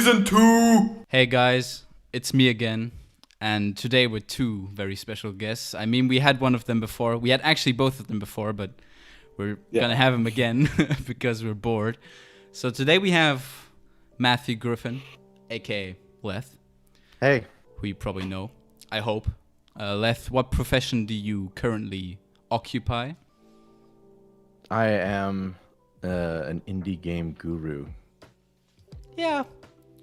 Season 2! Hey guys, it's me again, and today with two very special guests. I mean, we had one of them before. We had actually both of them before, but we're gonna have him again because we're bored. So today we have Matthew Griffin, aka Leth. Hey. Who you probably know, I hope. Leth, what profession do you currently occupy? I am an indie game guru.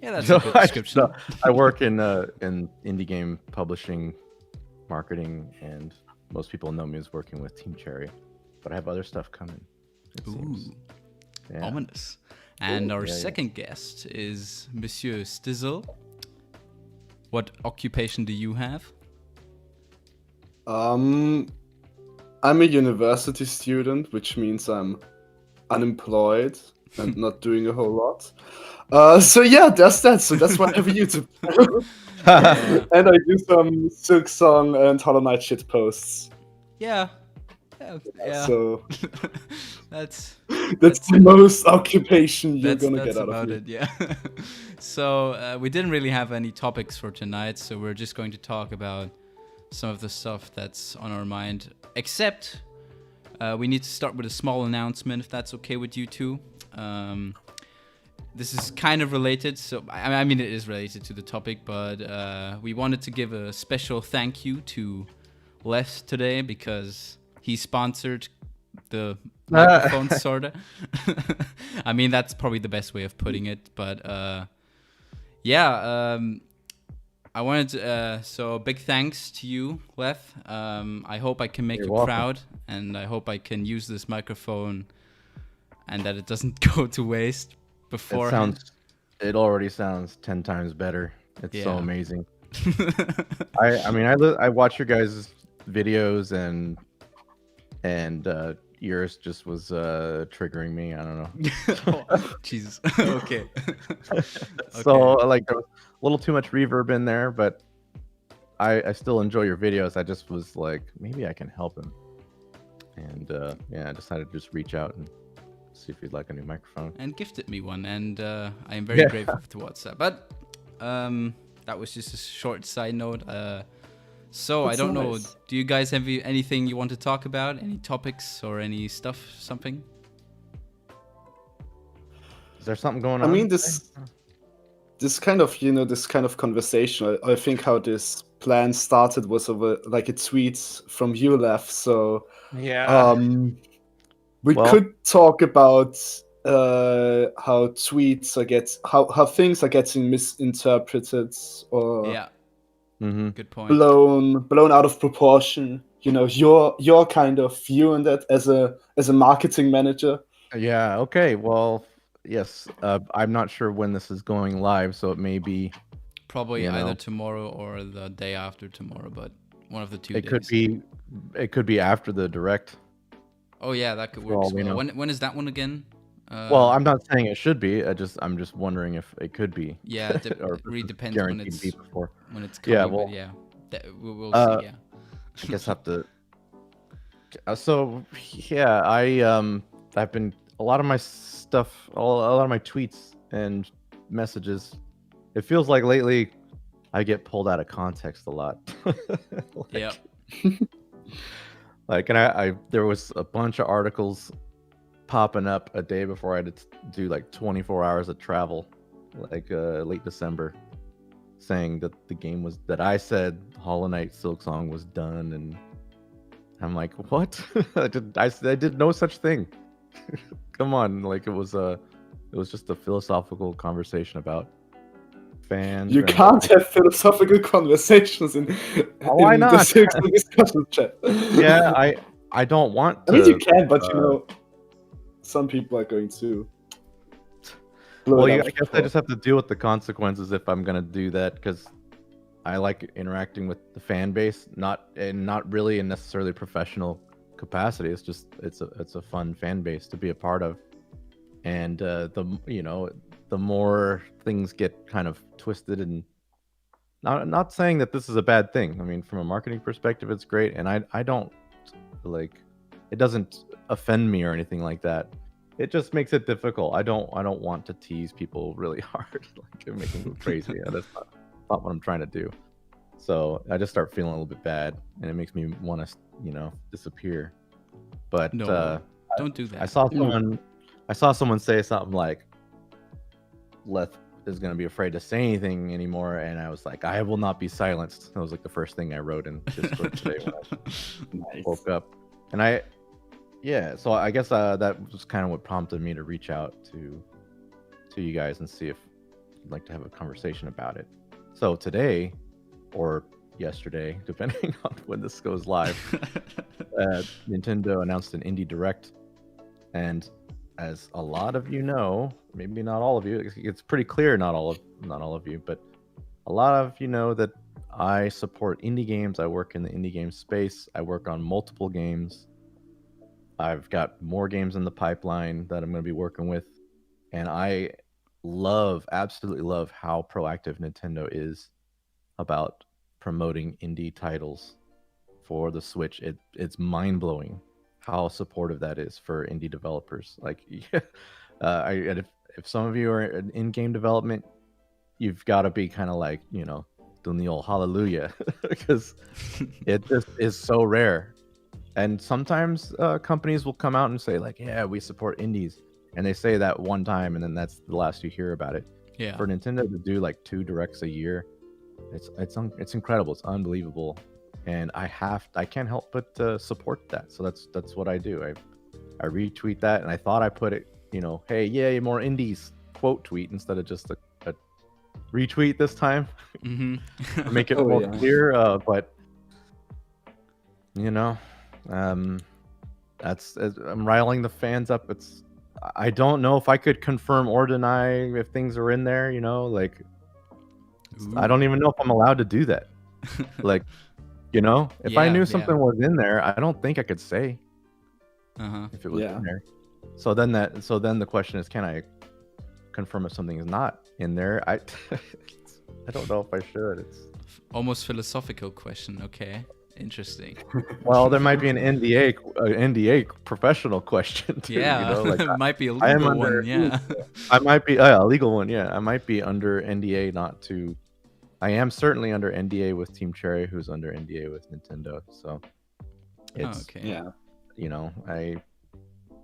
Yeah, that's a good description. I work in indie game publishing, marketing, and most people know me as working with Team Cherry, but I have other stuff coming. Ooh, ominous. And our second guest is Monsieur Stizzl. What occupation do you have? I'm a university student, which means I'm unemployed and not doing a whole lot. So yeah, that's that. So that's what I have a YouTube. And I do some Silksong and Hollow Knight shit posts. Yeah. So that's the most occupation you're gonna get out about of me. it. Yeah. So we didn't really have any topics for tonight, so we're just going to talk about some of the stuff that's on our mind. Except we need to start with a small announcement, if that's okay with you two. This is kind of related, so I mean it is related to the topic, but we wanted to give a special thank you to Leth today because he sponsored the microphone, sorta. I mean, that's probably the best way of putting it, but I wanted to, so big thanks to you, Leth. I hope I can make you proud, and I hope I can use this microphone and that it doesn't go to waste beforehand. It already sounds 10 times better. It's so amazing. I watch your guys' videos and yours just was triggering me. I don't know. Oh, Jesus. Okay. So like there was a little too much reverb in there, but I still enjoy your videos. I just was like, maybe I can help him. And I decided to just reach out and see if you'd like a new microphone. And gifted me one, and I am very grateful towards that. But that was just a short side note. So that's I don't know. Do you guys have anything you want to talk about? Any topics or any stuff? Something? Is there something going on? I mean, this kind of conversation. I think how this plan started was over like a tweet from you, Leth. So we could talk about how tweets how things are getting misinterpreted or good point. blown out of proportion. You know, your kind of view on that as a marketing manager. Yeah. Okay. Well, yes. I'm not sure when this is going live, so it may be probably either tomorrow or the day after tomorrow, but one of the two days. It could be after the direct. Oh yeah, that could work. Well. When is that one again? Well, I'm not saying it should be. I'm just wondering if it could be. Yeah, it really depends when it's coming. Yeah, well, we'll see. Yeah, I guess I have to. So yeah, I've been a lot of my stuff, a lot of my tweets and messages. It feels like lately I get pulled out of context a lot. Like, and there was a bunch of articles popping up a day before I had to do like 24 hours of travel, like late December, saying that the game was, that I said Hollow Knight Silksong was done, and I'm like, what? I did no such thing. Come on, like it was just a philosophical conversation about fans. You can't have philosophical conversations in why not? The Silksong discussion chat. Yeah, I don't want to. I mean, you can, but you know, some people are going to. Well, I guess I just have to deal with the consequences if I'm gonna do that, because I like interacting with the fan base, not really in necessarily professional capacity. It's just it's a fun fan base to be a part of, and the more things get kind of twisted, and not saying that this is a bad thing. I mean, from a marketing perspective, it's great, and I don't like, it doesn't offend me or anything like that. it just makes it difficult. I don't want to tease people really hard, like and make them go crazy. That's not what I'm trying to do. So I just start feeling a little bit bad, and it makes me want to, disappear. But No, don't do that. I saw someone say something like, Leth is going to be afraid to say anything anymore, and I was like, I will not be silenced. That was like the first thing I wrote in Discord today when I woke up. And so I guess that was kind of what prompted me to reach out to you guys and see if you'd like to have a conversation about it. So today, or yesterday, depending on when this goes live, Nintendo announced an Indie Direct, and as a lot of you know, maybe not all of you, it's pretty clear not all of you, but a lot of you know that I support indie games. I work in the indie game space. I work on multiple games. I've got more games in the pipeline that I'm going to be working with, and I absolutely love how proactive Nintendo is about promoting indie titles for the Switch. It's mind-blowing how supportive that is for indie developers. Like, if some of you are in game development, you've got to be kind of like, doing the old hallelujah, because it just is so rare. And sometimes companies will come out and say like, yeah, we support indies, and they say that one time, and then that's the last you hear about it. Yeah. For Nintendo to do like 2 directs a year, it's incredible. It's unbelievable. And I can't help but support that. So that's what I do. I retweet that, and I thought I put it, hey, yay, more indies quote tweet instead of just a retweet this time. Mm-hmm. Make it more clear. But that's I'm riling the fans up. I don't know if I could confirm or deny if things are in there. Like, I don't even know if I'm allowed to do that. Like. If I knew something was in there, I don't think I could say if it was in there. So then the question is, can I confirm if something is not in there? I don't know if I should. It's almost philosophical question. Okay, interesting. Well, there might be an NDA professional question too. Yeah, it might be a I am legal under, one. Yeah, I might be a legal one. Yeah, I might be under NDA not to. I am certainly under NDA with Team Cherry, who's under NDA with Nintendo. So it's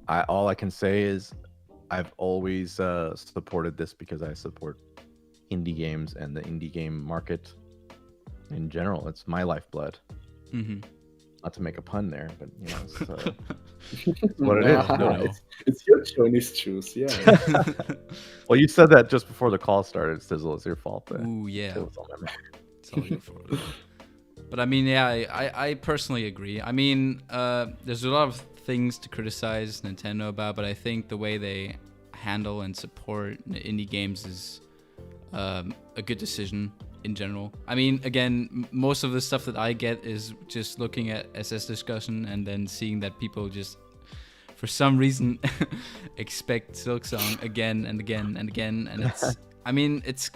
I all I can say is I've always supported this because I support indie games and the indie game market in general. It's my lifeblood. Mm-hmm. Not to make a pun there, but it's what it is. No. It's your choice, choose. Yeah. Well, you said that just before the call started, Stizzl. It's your fault. But Ooh, yeah. It was all my mind. It's all your fault. But I mean, yeah, I personally agree. I mean, there's a lot of things to criticize Nintendo about, but I think the way they handle and support indie games is a good decision in general. I mean, again, most of the stuff that I get is just looking at SS discussion and then seeing that people just, for some reason, expect Silksong again and again and again, and it's. I mean, it's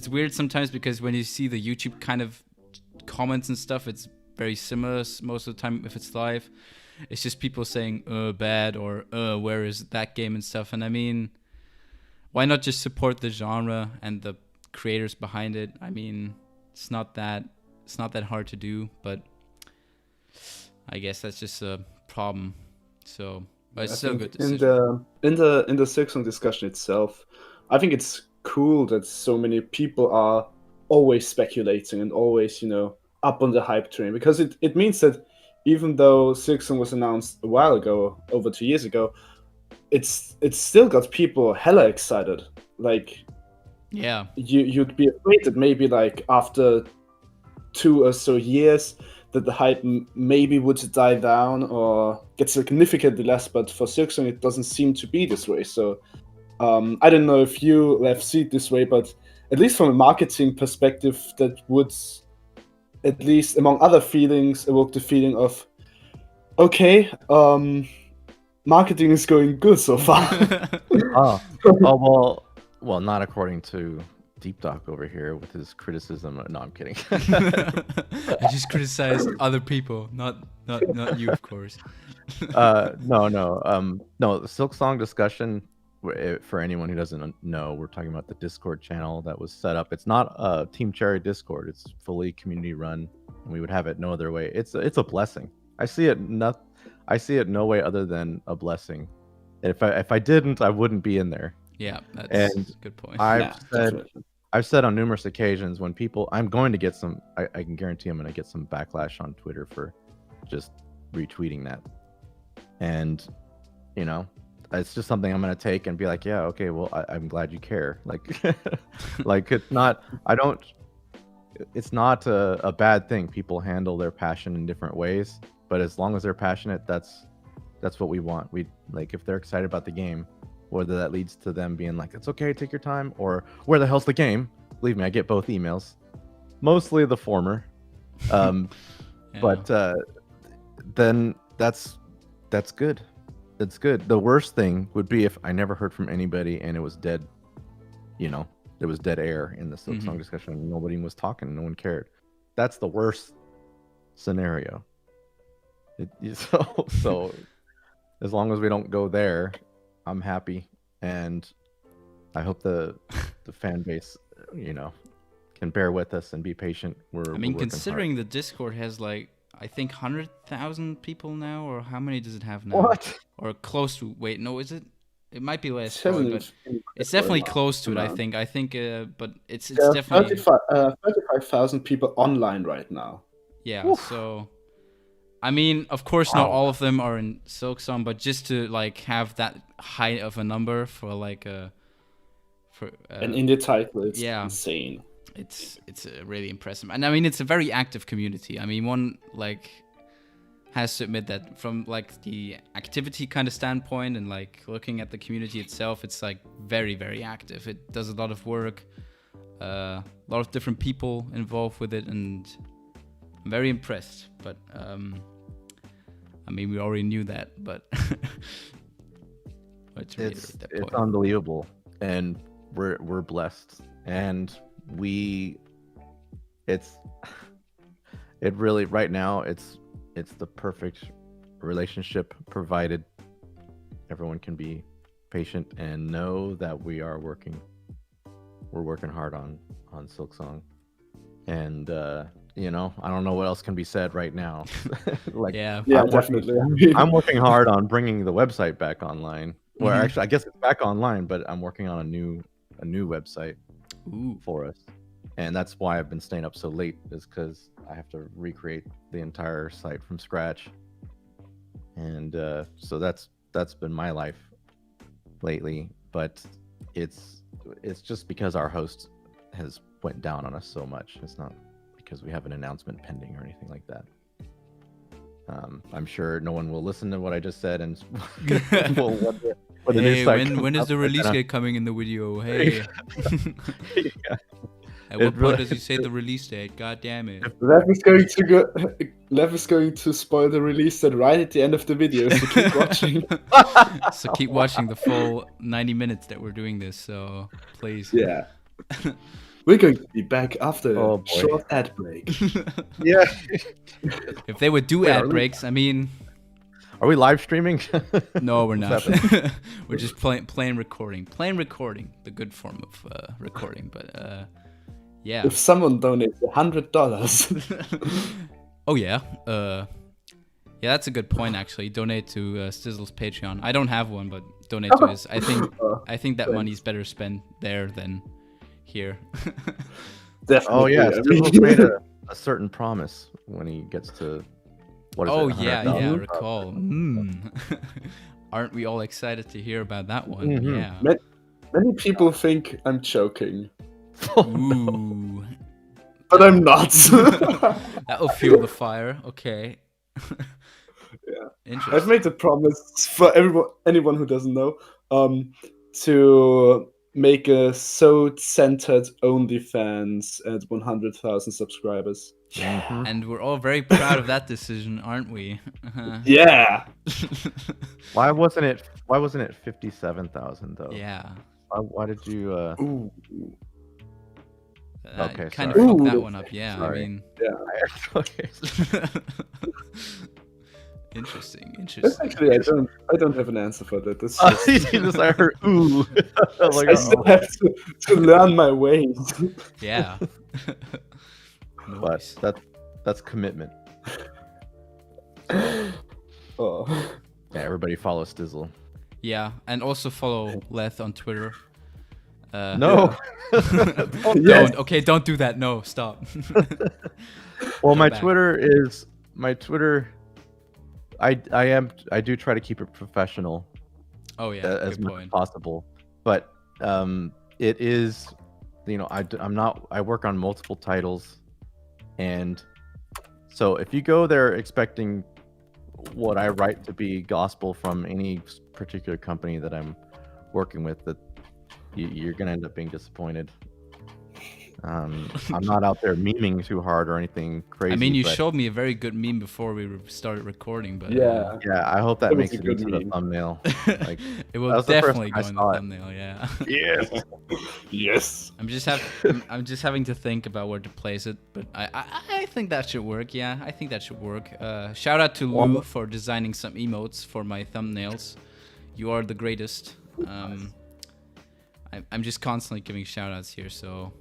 weird sometimes because when you see the YouTube kind of comments and stuff, it's very similar most of the time if it's live. It's just people saying, bad, or where is that game and stuff. And I mean, why not just support the genre and the creators behind it? I mean, it's not that hard to do, but I guess that's just a problem. So, but it's still a good decision. In the Silksong discussion itself, I think it's cool that so many people are always speculating and always, up on the hype train, because it means that even though Silksong was announced a while ago, over 2 years ago, it's still got people hella excited. Like, yeah, you'd be afraid that maybe like after 2 or so years that the hype maybe would die down or get significantly less, but for Silksong it doesn't seem to be this way. So I don't know if you have seen it this way, but at least from a marketing perspective, that would, at least among other feelings, evoke the feeling of, okay, marketing is going good so far. Oh well, not according to DeepDock over here with his criticism. No, I'm kidding. I just criticized other people, not you, of course. No. The Silksong discussion. For anyone who doesn't know, we're talking about the Discord channel that was set up. It's not a Team Cherry Discord. It's fully community run, and we would have it no other way. It's a blessing. I see it no way other than a blessing. If I didn't, I wouldn't be in there. Yeah, that's And a good point. I've said on numerous occasions when people, I'm going to get some. I can guarantee I'm going to get some backlash on Twitter for just retweeting that, and it's just something I'm going to take and be like, yeah, okay, well, I'm glad you care. Like, like it's not a bad thing. People handle their passion in different ways, but as long as they're passionate, that's what we want. We like, if they're excited about the game, whether that leads to them being like, it's okay, take your time, or where the hell's the game? Believe me, I get both emails, mostly the former. Yeah. But then that's good. It's good. The worst thing would be if I never heard from anybody and it was dead. There was dead air in the Silksong discussion. Nobody was talking. No one cared. That's the worst scenario. So as long as we don't go there, I'm happy, and I hope the fan base, can bear with us and be patient. We're considering hard. the Discord has like, I think 100,000 people now, or how many does it have now? What? Or close to? Wait, no, is it? It might be less, It probably, hasn't but been it's definitely very close to it. long. I think, but it's There are definitely 35,000 people online right now. yeah. Oof. So, I mean, of course, not all of them are in Silksong, but just to like have that high of a number for like And in the title, it's yeah. insane. It's really impressive, and I mean, it's a very active community. I mean, one like has to admit that from like the activity kind of standpoint and like looking at the community itself, it's like very, very active. It does a lot of work, a lot of different people involved with it, and I'm very impressed. But I mean, we already knew that, but It's unbelievable, and we're blessed, and it really right now it's the perfect relationship, provided everyone can be patient and know that we're working hard on Silksong, and I don't know what else can be said right now. Like, yeah, definitely. I'm working hard on bringing the website back online. Well, actually, I guess it's back online, but I'm working on a new website for us, and that's why I've been staying up so late, is because I have to recreate the entire site from scratch, and so that's been my life lately. But it's just because our host has went down on us so much. It's not because we have an announcement pending or anything like that. I'm sure no one will listen to what I just said and will wonder when the hey, new site when is comes the up, release and date coming in the video? Hey. Yeah. At what point does he say the release date? God damn it. Leth is going to spoil the release date right at the end of the video, so keep watching. So keep watching the full 90 minutes that we're doing this, so please. Yeah. We're going to be back after Oh, a boy. short ad break. Yeah. If they would do Wait, ad breaks, I mean, Are we live streaming? no, we're not. What's We're just plain recording. Plain recording, the good form of recording, but yeah. If someone donates $100, Oh yeah. Yeah, that's a good point actually. Donate to Stizzl's Patreon. I don't have one, but donate to his. I think that thanks. money's better spent there than here. definitely. Oh yeah, I Stizzle mean- made a certain promise when he gets to what is Oh it? yeah, 100,000? yeah, recall. Aren't we all excited to hear about that one? Mhm. Yeah. Many people think I'm joking, Ooh. but I'm not. That'll fuel the fire. Okay. Yeah. Interesting. I've made a promise for anyone who doesn't know, to make a so-centered OnlyFans at 100,000 subscribers. Mhm. And we're all very proud of that decision, aren't we? Yeah. Why wasn't it 57,000 though? Yeah. Why did you? Ooh. Okay, kind sorry. of fucked Ooh, that one up. Yeah, sorry. I mean, Okay. interesting. That's actually I don't have an answer for that. That's just, I heard ooh. I was like, I still have to learn my ways. Yeah. but Nice. that's commitment. Oh. Yeah, everybody follow Stizzl. Yeah, and also follow Leth on Twitter. No. Yes. Don't. Okay, don't do that. No, stop. Well, Go my back. Twitter. I do try to keep it professional Oh yeah, as good much as point. possible, but it is, I work on multiple titles, and so if you go there expecting what I write to be gospel from any particular company that I'm working with, that you're gonna end up being disappointed. I'm not out there memeing too hard or anything crazy. I mean, you but showed me a very good meme before we started recording, but Yeah. yeah, I hope that It was makes a it good into the meme. thumbnail. Like, it that will was the first definitely time go I in the saw it. thumbnail. Yeah. Yes. Yes. I'm just having to think about where to place it, but I think that should work. Yeah, I think that should work. Shout out to Lou for designing some emotes for my thumbnails. You are the greatest. I'm just constantly giving shout outs here, so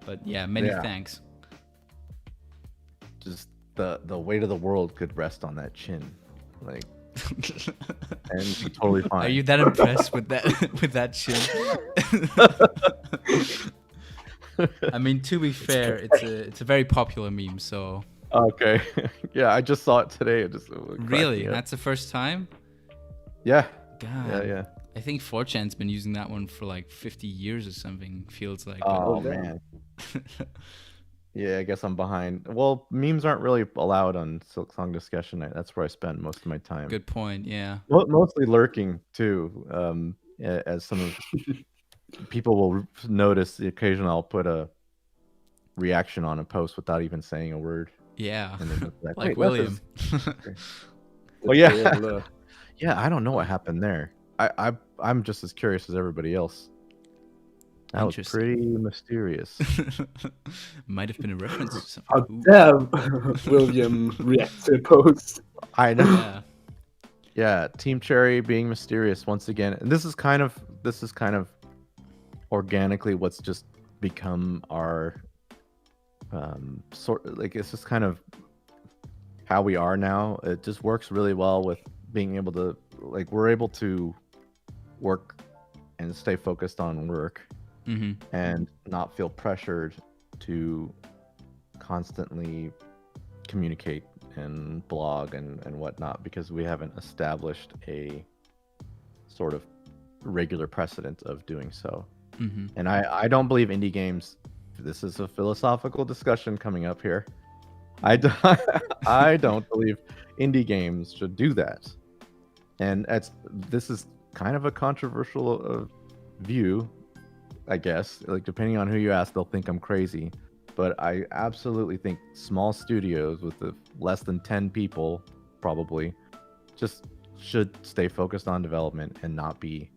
but yeah, many Yeah. thanks. Just the weight of the world could rest on that chin, like, and be totally fine. Are you that impressed with that with that chin? I mean, to be fair, it's a very popular meme. So Okay. Yeah, I just saw it today. It just really, that's the first time. yeah. God, Yeah. I think 4chan's been using that one for like 50 years or something. Feels like. Oh damn. man. Yeah, I guess I'm behind. Well, memes aren't really allowed on Silksong discussion. That's where I spend most of my time. Good point. Yeah. Mostly lurking too. As some of people will notice, the occasional I'll put a reaction on a post without even saying a word. Yeah. And then it's Like "Wait, William. Well, yeah. Yeah. Yeah, I don't know what happened there. I'm just as curious as everybody else. That was Interesting. pretty mysterious. Might have been a reference to something. How Ooh. dare William react to a post? I know. Yeah. Yeah, Team Cherry being mysterious once again. And this is kind of organically what's just become our it's just kind of how we are now. It just works really well with being able to, like, we're able to work and stay focused on work and not feel pressured to constantly communicate and blog and whatnot, because we haven't established a sort of regular precedent of doing so. And I don't believe indie games, this is a philosophical discussion coming up here, I don't believe indie games should do that. And this is kind of a controversial view, I guess. Like, depending on who you ask, they'll think I'm crazy. But I absolutely think small studios with less than 10 people probably just should stay focused on development and not be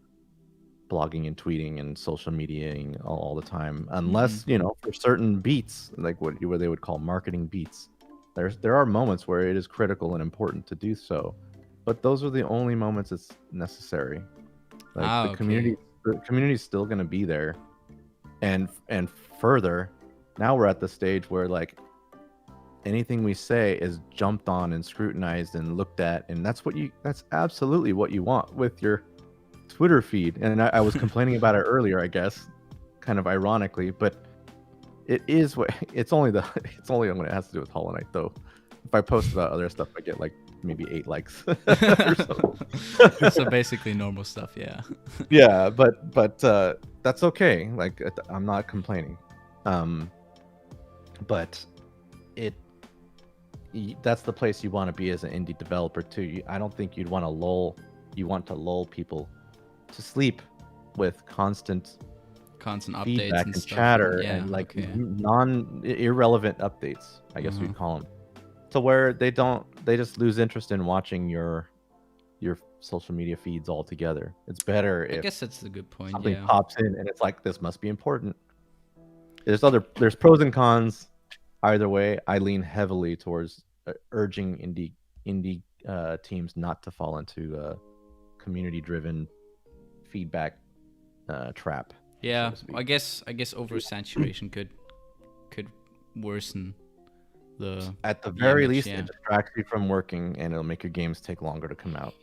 blogging and tweeting and social mediaing all the time, unless for certain beats, like what they would call marketing beats. There are moments where it is critical and important to do so, but those are the only moments it's necessary. Like, the community's still going to be there, and further, now we're at the stage where, like, anything we say is jumped on and scrutinized and looked at, and that's absolutely what you want with your Twitter feed. And I was complaining about it earlier, I guess, kind of ironically, but it's only when it has to do with Hollow Knight, though. If I post about other stuff, I get like maybe 8 likes. So basically normal stuff, yeah. Yeah, but that's okay. Like, I'm not complaining. But that's the place you want to be as an indie developer too. I don't think you want to lull people to sleep with constant updates feedback and and stuff. chatter, Yeah, and like okay. irrelevant updates, I guess we'd call them, to where they just lose interest in watching your social media feeds altogether. It's better I if guess that's a good point. something Yeah. pops in and it's like, this must be important. there's pros and cons either way. I lean heavily towards urging indie teams not to fall into community driven feedback trap. Yeah, so to speak. I guess oversaturation could worsen the At the very image, least, yeah. it distracts you from working, and it'll make your games take longer to come out.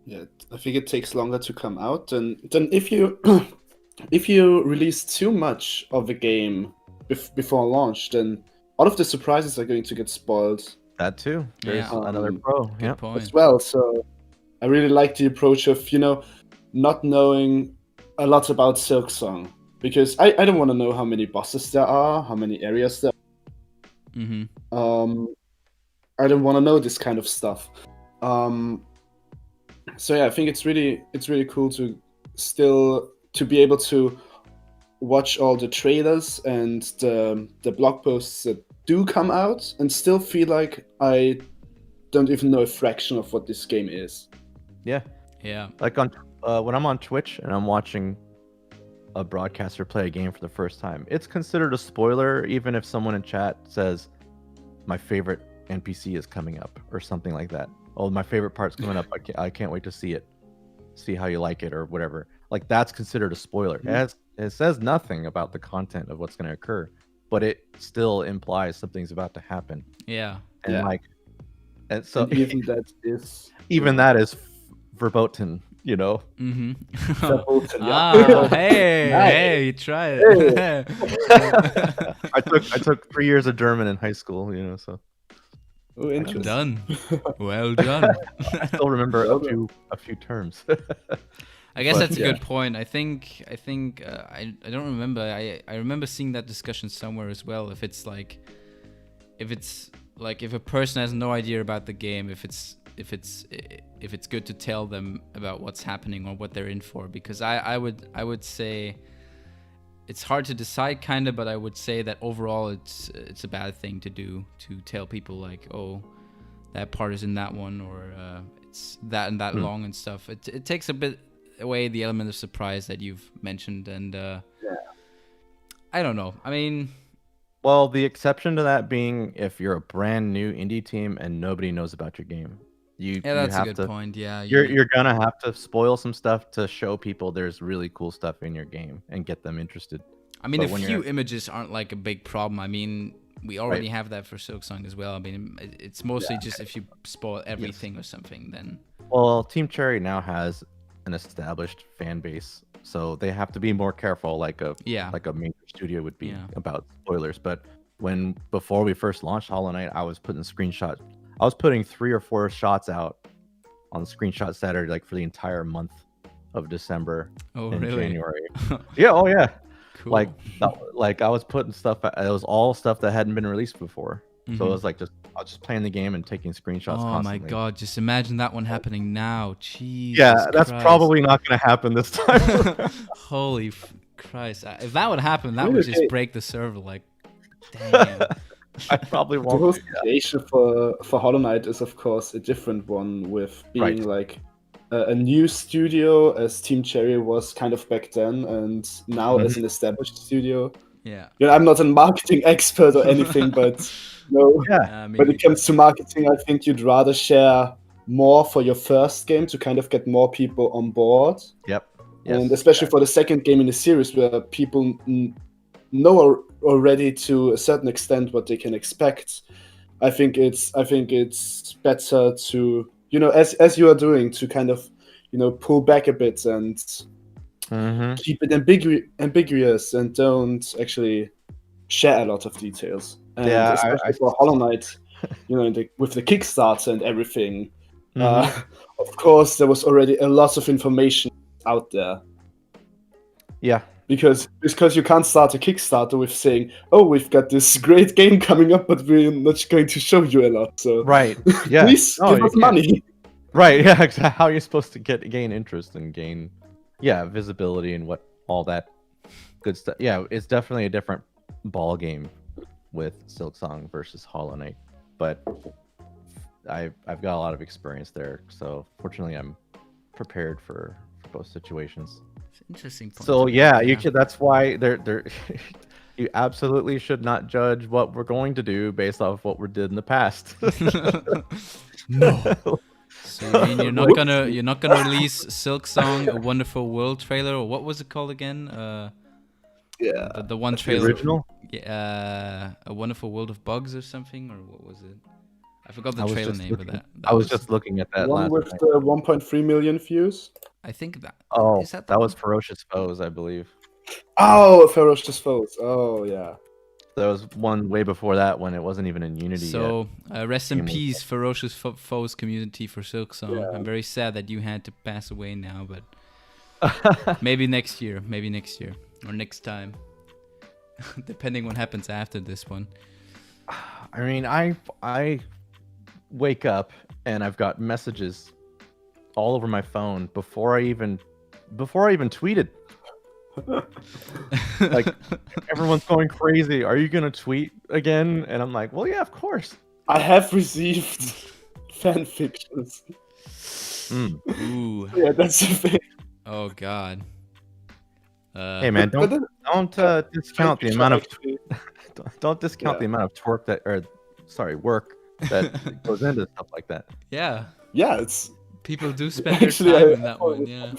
Yeah, I think it takes longer to come out than if you if you release too much of a game before launch, then all of the surprises are going to get spoiled That too. There's Yeah. another pro. Good Yeah. point. as well. So I really like the approach of not knowing a lot about Silksong, because I don't want to know how many bosses there are, how many areas there Mm-hmm. I don't want to know this kind of stuff. So yeah, I think it's really cool to be able to watch all the trailers and the blog posts that do come out and still feel like I don't even know a fraction of what this game is. Yeah. Yeah. Like on when I'm on Twitch and I'm watching a broadcaster play a game for the first time, it's considered a spoiler even if someone in chat says my favorite NPC is coming up or something like that. Oh, my favorite part's coming up. I can't wait to see it. See how you like it or whatever. Like that's considered a spoiler. It says nothing about the content of what's going to occur, but it still implies something's about to happen. Yeah. And Yeah. and so And even that is that is verboten, you know. Mm-hmm. verboten, yeah. Ah, hey, Nice. hey, you try it. I took 3 years of German in high school, you know, so Oh, interesting. Done. Well done. I still remember a few terms. I guess But, that's a yeah. good point. I think I don't remember. I remember seeing that discussion somewhere as well. If it's like if a person has no idea about the game, if it's good to tell them about what's happening or what they're in for, because I would say it's hard to decide kind of, but I would say that overall it's a bad thing to do, to tell people like, oh, that part is in that one, or it's that and that long and stuff. It takes a bit away the element of surprise that you've mentioned, and I don't know. I mean, Well, the exception to that being if you're a brand new indie team and nobody knows about your game. You that's a have good to point. Yeah, you're gonna have to spoil some stuff to show people there's really cool stuff in your game and get them interested. I mean, But a when few you're- images aren't like a big problem. I mean, we already have that for Silksong as well. I mean, it's mostly just if you spoil everything or something, then Well, Team Cherry now has an established fan base, so they have to be more careful, like a major studio would be Yeah. about spoilers. But before we first launched Hollow Knight, I was putting 3 or 4 shots out on Screenshot Saturday, like for the entire month of December and really? January. Yeah, oh yeah. Cool. Like I was putting stuff. It was all stuff that hadn't been released before. So it was like I was just playing the game and taking screenshots. Oh constantly. my god! Just imagine that one happening now. Jesus. Yeah, that's Christ. probably not going to happen this time. Holy Christ! If that would happen, that would just Okay. break the server. Like, damn. I probably The won't. whole situation for Hollow Knight is, of course, a different one, with being Right. like a new studio, as Team Cherry was kind of back then, and now as an established studio. Yeah. I'm not a marketing expert or anything, but Yeah. Me when it neither. comes to marketing, I think you'd rather share more for your first game to kind of get more people on board. Yep. Yes. And especially for the second game in the series, where people know already to a certain extent what they can expect, I think it's better to, as you are doing, to kind of pull back a bit and keep it ambiguous and don't actually share a lot of details. And Yeah, especially for Hollow Knight, with the Kickstarter and everything, of course there was already a lot of information out there. Yeah. Because you can't start a Kickstarter with saying, "Oh, we've got this great game coming up, but we're not going to show you a lot." So Right. Yeah. please No, give you us can't. money. Right. Yeah. Exactly. How are you supposed to gain interest and gain, visibility and what all that good stuff? Yeah, it's definitely a different ball game with Silksong versus Hollow Knight, but I've got a lot of experience there, so fortunately I'm prepared for both situations. It's an interesting point. So yeah, you could. That's why they're You absolutely should not judge what we're going to do based off of what we did in the past. No. So you mean Like- you're not gonna release Silksong, A Wonderful World trailer, or what was it called again? Yeah. The one The trailer. original? Yeah, A Wonderful World of Bugs or something, or what was it? I forgot the I was trailer just name looking- of that. I was just looking at that One last with night. the 1.3 million views. I think that. Oh, is that the that was one? Ferocious Foes, I believe. Oh, Ferocious Foes. Oh, yeah. There was one way before that when it wasn't even in Unity yet. So rest in Game was- peace, Ferocious Foes community for Silksong. Yeah. I'm very sad that you had to pass away now, but maybe next year, or next time, depending what happens after this one. I mean, I wake up and I've got messages all over my phone before I even tweeted. Like, everyone's going crazy. Are you gonna tweet again? And I'm like, well, yeah, of course. I have received fan fictions. Mm. Ooh, Yeah, that's the thing. oh god. Hey man, But don't then- discount the amount of Actually, don't discount Yeah. the amount of work that goes into stuff like that. Yeah, yeah, it's people do spend their actually time I- in that I- one. Yeah.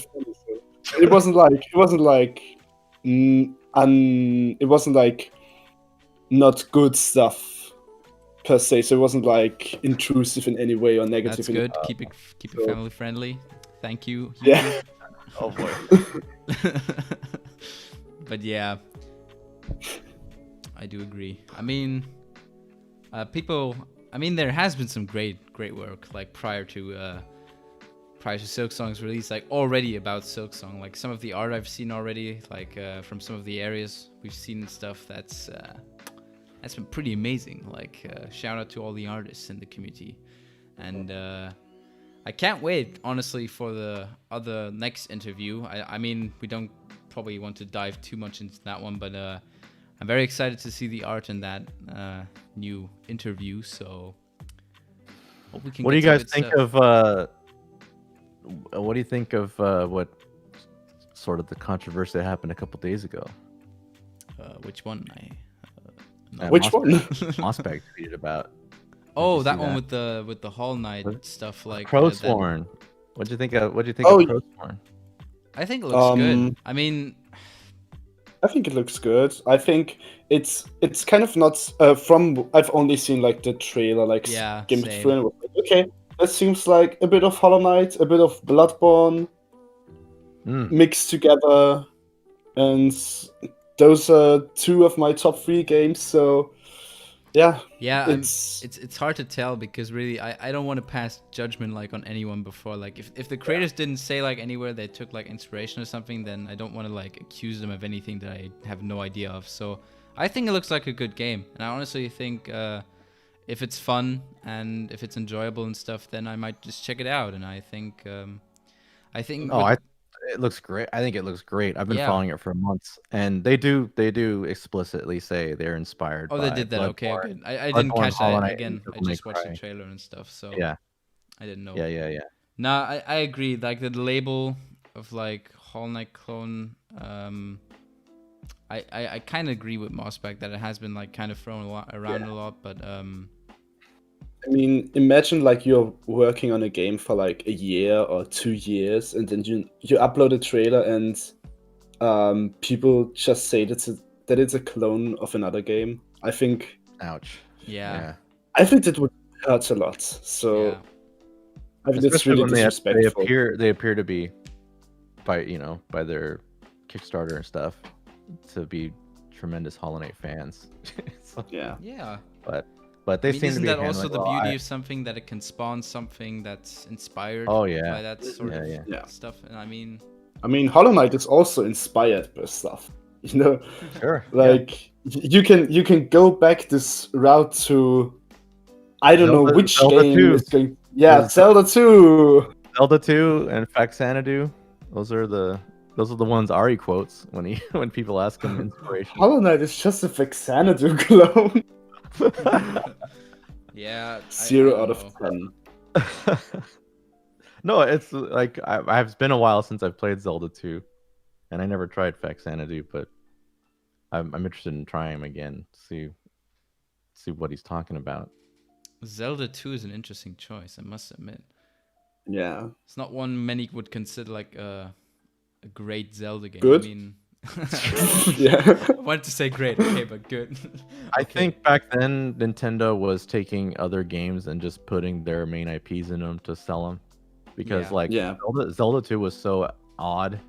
It wasn't like it wasn't like not good stuff per se. So it wasn't like intrusive in any way or negative. That's in good. Keep it so- family friendly. Thank you. Yeah. Oh boy. But yeah, I do agree. I mean, people. I mean, there has been some great work like prior to Silksong's release, like already about Silksong. Like some of the art I've seen already, like from some of the areas we've seen and stuff. That's been pretty amazing. Like shout out to all the artists in the community, and I can't wait honestly for the other next interview. I mean, we don't probably want to dive too much into that one, but I'm very excited to see the art in that new interview. So hope we can. What do you get some guys good think stuff. of what do you think of what sort of the controversy that happened a couple days ago? Which one? Which one? Mossbag tweeted about. Oh, you that see one that? with the Hall Knight What? stuff, like Crowsworn. What'd you think of Oh, Crowsworn? I think it looks good. Um, I mean, I think it looks good. I think it's kind of not from. I've only seen like the trailer, like Yeah, skimmed same. through, and it was like, okay, that seems like a bit of Hollow Knight, a bit of Bloodborne Mm. mixed together, and those are two of my top 3 games. So yeah, yeah, it's it's hard to tell because really I don't want to pass judgment like on anyone before. Like if the creators didn't say like anywhere they took like inspiration or something, then I don't want to like accuse them of anything that I have no idea of. So I think it looks like a good game, and I honestly think if it's fun and if it's enjoyable and stuff, then I might just check it out. And I think Oh, it looks great. I think it looks great. I've been Yeah. following it for months, and they do explicitly say they're inspired. oh by they did that. Okay, Bloodborne. good. I didn't Bloodborne, catch Hollow that Knight, again. and I Devil May just watched the Cry. trailer and stuff, so Yeah, I didn't know. yeah. Nah, I agree. Like the label of like Hall Knight clone, I kind of agree with Mossback that it has been like kind of thrown around a lot, but I mean, imagine like you're working on a game for like a year or 2 years, and then you upload a trailer, and people just say that it's a clone of another game. I think Ouch. yeah. that would hurt a lot. So Yeah. I think that's Especially really when they disrespectful. appear to be by their Kickstarter and stuff to be tremendous Hollow Knight fans. So- Yeah. Yeah. but they I mean, seem to isn't be that handling also it the well. beauty of something that it can spawn something that's inspired Oh, yeah. by that sort of Yeah. stuff? And I mean, Hollow Knight is also inspired by stuff. You know, Sure. like you can go back this route to I don't know which Zelda game 2. is going. Yeah, There's Zelda 2. Zelda 2 and Faxanadu. Those are the ones Ari quotes when when people ask him inspiration. Hollow Knight is just a Vexanadu clone. yeah. 0 I out don't know. of 10. No, it's like it's been a while since I've played Zelda 2, and I never tried Faxanadu, but I'm interested in trying him again. See what he's talking about. Zelda 2 is an interesting choice, I must admit. Yeah. It's not one many would consider like a great Zelda game. Good? I mean, Yeah. I wanted to say great, okay, but good. I think back then Nintendo was taking other games and just putting their main IPs in them to sell them, because Yeah. like Yeah. Zelda 2 was so odd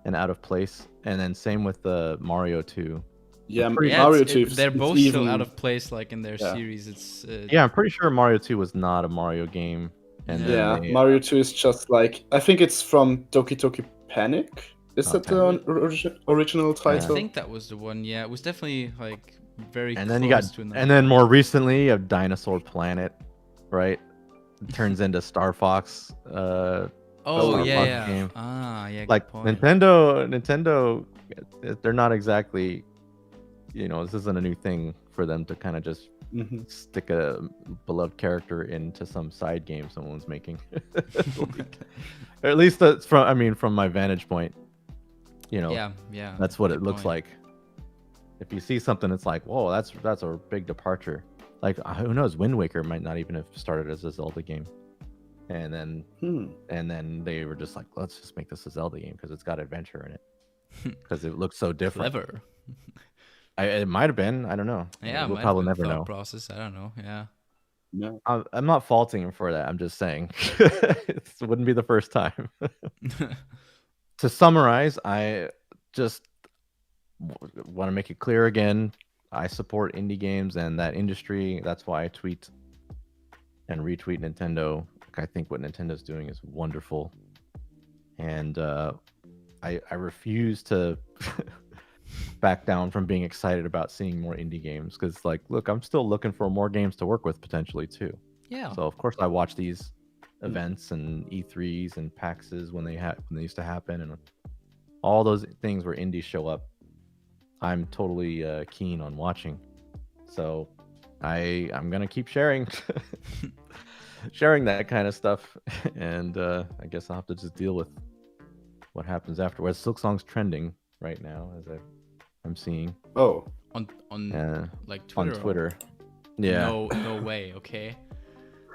and out of place, and then same with the Mario 2. Yeah, Yeah, Mario it's- 2. they're it's both even, so out of place, like in their Yeah. series. It's Yeah, I'm pretty sure Mario 2 was not a Mario game. And Yeah. then Yeah, they, Mario 2 is just like, I think it's from Doki Doki Panic. Is that the original I title? think that was the one. Yeah, it was definitely like very. and close then you got, to another. and then more recently, you have Dinosaur Planet, right? It turns into Star Fox. Oh Star yeah, Fox yeah. game. Ah, yeah. Good Like point. Nintendo, they're not exactly, this isn't a new thing for them to kind of just Mhm. stick a beloved character into some side game someone's making. Or at least that's from my vantage point. Yeah. That's what it good looks point. like. If you see something, it's like, whoa, that's a big departure. Like, who knows? Wind Waker might not even have started as a Zelda game, and then they were just like, let's just make this a Zelda game because it's got adventure in it, because it looks so different. Clever. It might have been. I don't know. Yeah, We'll might probably have been never thought know. Process. I don't know. Yeah. Yeah. I'm not faulting him for that. I'm just saying it wouldn't be the first time. To summarize, I just want to make it clear again. I support indie games and that industry. That's why I tweet and retweet Nintendo. I think what Nintendo's doing is wonderful, and I refuse to back down from being excited about seeing more indie games, because, like, look, I'm still looking for more games to work with potentially too. Yeah. So of course I watch these events and E3s and PAXs when they used to happen, and all those things where indies show up. I'm totally keen on watching. So I'm gonna keep sharing that kind of stuff, and I guess I'll have to just deal with what happens afterwards. Silksong's trending right now, as I'm seeing Oh. on like on Twitter. Twitter. Yeah. No way. Okay.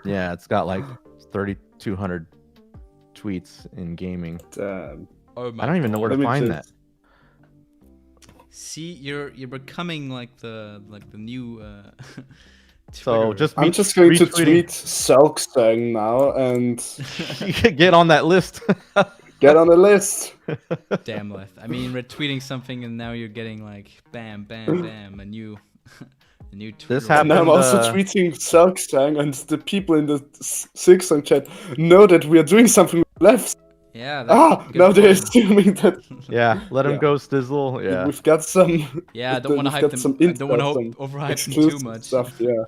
Yeah, it's got like 3,200 tweets in gaming. Damn. Oh my. I don't even know where to Let me find just- that. See, you're becoming like the new. So Twitter. just I'm just going to retweeting. tweet Silksong now and Get on that list. get on the list. Damn Leth. I mean, retweeting something and now you're getting like bam, bam, bam, a new Twitter. This And I'm happened, also tweeting Silksong, and the people in the Silksong chat know that we are doing something with Left. Yeah. That's good Now they're point. assuming that Yeah, let him Yeah. go, Stizzle. Yeah. we've got some. Yeah, I don't want to we've hype got some them. I don't want intel, some to overhype them exclusive too much. stuff. Yeah.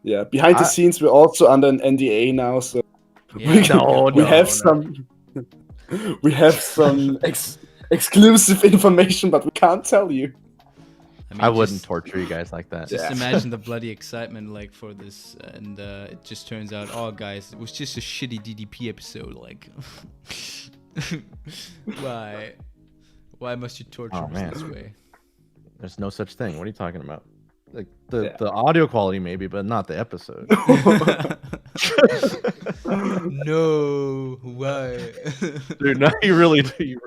Yeah. Behind the I- scenes, we're also under an NDA now, so Yeah. we have some. We have some exclusive information, but we can't tell you. mean, I wouldn't just- torture you guys like that. Just Yeah. imagine the bloody excitement like for this, and it just turns out, oh guys, it was just a shitty DDP episode. Like, why must you torture Oh, us man. this way? There's no such thing. What are you talking about? Like Yeah. the audio quality maybe, but not the episode. No, why? Dude, no, you really do.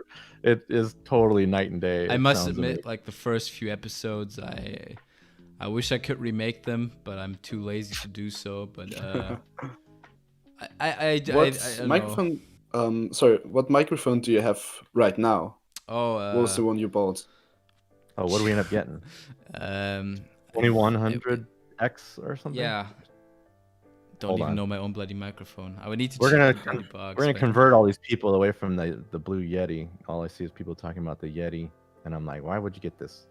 It is totally night and day. I It must sounds admit, amazing. like the first few episodes, I wish I could remake them, but I'm too lazy to do so. But I What don't know. microphone? Sorry, what microphone do you have right now? Oh, What was the one you bought? Oh, what do we end up getting? 2100X or something? Yeah. Don't Hold even on. know my own bloody microphone. I would need to. We're check gonna the bloody box, We're gonna but- convert all these people away from the Blue Yeti. All I see is people talking about the Yeti, and I'm like, why would you get this?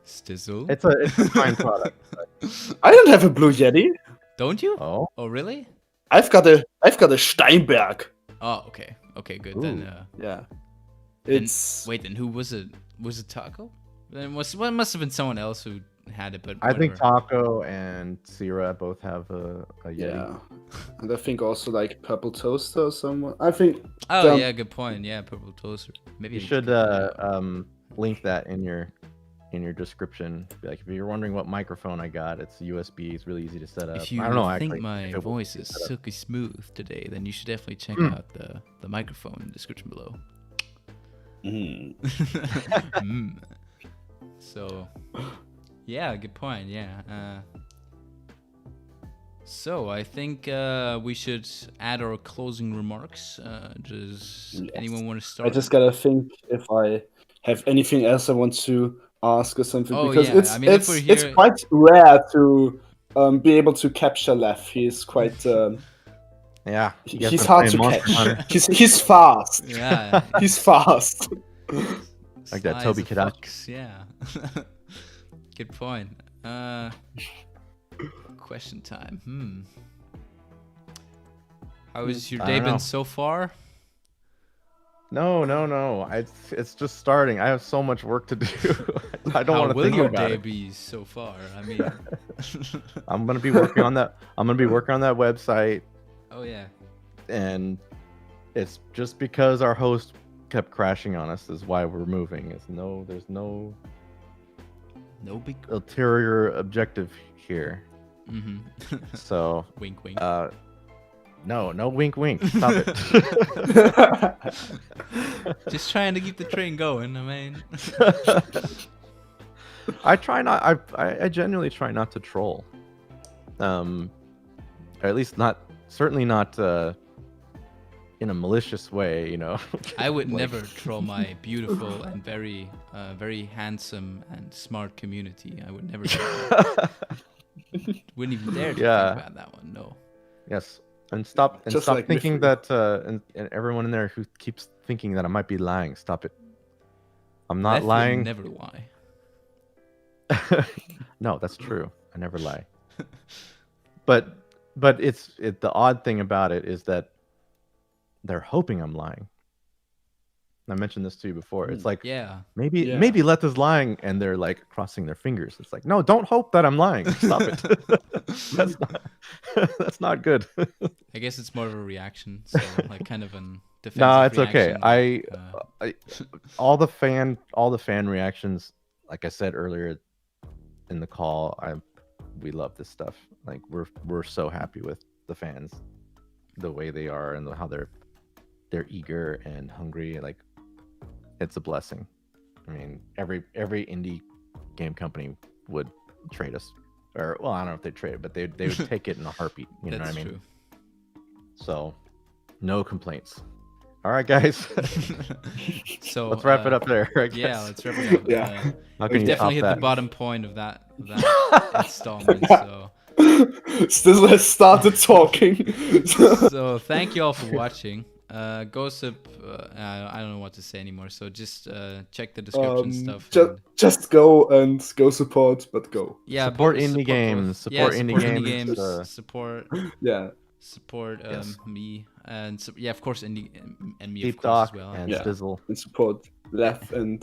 Stizzle. It's a fine product. I don't have a Blue Yeti. Don't you? Oh, Oh, really? I've got a Steinberg. Oh, okay. Okay, good. Then, Ooh. Yeah. Then- It's wait, then who was it? Was it Taco? Then must have been someone else who had it, but I think whatever. Taco and Sierra both have a Yeti. Yeah, and I think also like Purple Toaster or someone. I think. Oh um, yeah, good point. Yeah, purple toaster. Maybe You I should could look it up. link that in your description. Like if you're wondering what microphone I got, it's USB. It's really easy to set up. If you I don't know think actually. my if it voice works is to set up. silky smooth today, then you should definitely check out the microphone in the description below. Mm. So, yeah, good point. Yeah. So I think we should add our closing remarks. Does Yes. anyone want to I start? just gotta think if I have anything else I want to ask or something, Oh, because yeah, it's I mean, if we're it's here- quite rare to be able to capture Leth. He's quite Yeah, you guys he's been hard playing to Monster catch. Hunter? He's fast. Yeah, He's fast. Like that sly Toby as a Kadaki. fox, yeah. Good point. Question time. How has your I day don't been know. so far? No. It's just starting. I have so much work to do. I don't How want to will think your about day it. be so far? I mean, I'm gonna be working on that. I'm gonna be working on that website, oh yeah. and it's just because our host kept crashing on us is why we're moving. There's no No big. ulterior objective here. Mm-hmm. So, Wink, wink. no wink wink. Stop it. Just trying to keep the train going. I mean, I genuinely try not to troll. Or at least certainly not in a malicious way, you know. I would Like- never troll my beautiful and very, very handsome and smart community. I would never. Do that. Wouldn't even dare to Yeah. think about that one. No. Yes, and stop Just like thinking Griffin. that and everyone in there who keeps thinking that I might be lying. Stop it. I'm not Leth would lying. Never lie. No, that's true. I never lie. But the odd thing about it is that they're hoping I'm lying. I mentioned this to you before. It's like Yeah. Yeah. maybe Leth is lying, and they're like crossing their fingers. It's like, no, don't hope that I'm lying. Stop it. That's not good. I guess it's more of a reaction. So like kind of an defensive No, it's okay. reaction, like, All the fan reactions, like I said earlier in the call, we love this stuff. Like we're so happy with the fans, the way they are and how they're eager and hungry. Like it's a blessing. I mean, every indie game company would trade us, or well, I don't know if they trade, but they would take it in a heartbeat. You know what I that's mean? true. So, no complaints. All right, guys. So Let's wrap it up there. I guess. Yeah, let's wrap it up. Yeah. How can We've you definitely hit top the that? bottom point of that installment. So, Stizzl has started talking. so thank you all for watching. Go sub. I don't know what to say anymore. So just check the description stuff. and- just go and go support, but go. yeah, Support but indie games, Yeah, support indie support indie games, games. Support Yes. me and yeah, of course indie and me of Deep course as Dock well. and Yeah. Stizzl. And support Leth and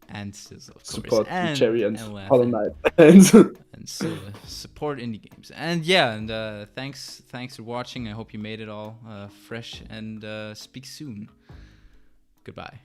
And Stizzl, of course. support and Cherry and Leth Hollow and- Knight. And and so support indie games. And yeah, and thanks for watching. I hope you made it all fresh, and speak soon. Goodbye.